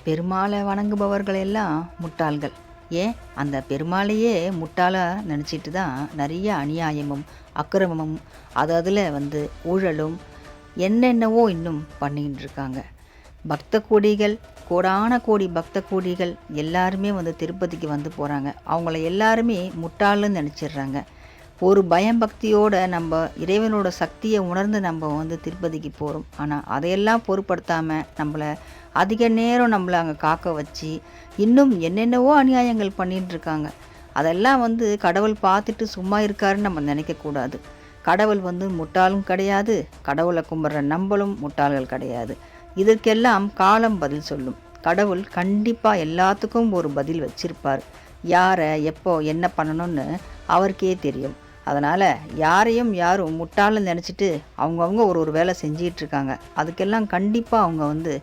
பெருமாளை வணங்குபவர்கள் எல்லாம் முட்டாள்கள். ஏன் அந்த பெருமாளையே முட்டாளாக நினச்சிட்டு தான் நிறைய அநியாயமும் அக்கிரமமும் அதில் ஊழலும் என்னென்னவோ இன்னும் பண்ணிக்கிட்டு இருக்காங்க. பக்த கோடிகள், கோடான கோடி பக்த கோடிகள் எல்லாருமே திருப்பதிக்கு போகிறாங்க. அவங்கள எல்லாருமே முட்டாள்னு நினச்சிடுறாங்க. ஒரு பயபக்தியோடு நம்ம இறைவனோட சக்தியை உணர்ந்து நம்ம திருப்பதிக்கு போகிறோம். ஆனால் அதையெல்லாம் பொருட்படுத்தாமல் நம்மளை அதிக நேரம் நம்மளை அங்கே காக்க வச்சு இன்னும் என்னென்னவோ அநியாயங்கள் பண்ணிகிட்டு இருக்காங்க. அதெல்லாம் கடவுள் பார்த்துட்டு சும்மா இருக்காருன்னு நம்ம நினைக்கக்கூடாது. கடவுள் முட்டாளும் கிடையாது, கடவுளை கும்பிட்ற நம்மளும் முட்டாள்கள் கிடையாது. இதற்கெல்லாம் காலம் பதில் சொல்லும். கடவுள் கண்டிப்பாக எல்லாத்துக்கும் ஒரு பதில் வச்சிருப்பார். யாரை எப்போ என்ன பண்ணணும்னு அவருக்கே தெரியும். அதனால் யாரையும் யாரும் முட்டாள்னு நினச்சிட்டு அவங்கவுங்க ஒரு வேலை செஞ்சிகிட்ருக்காங்க. அதுக்கெல்லாம் கண்டிப்பாக அவங்க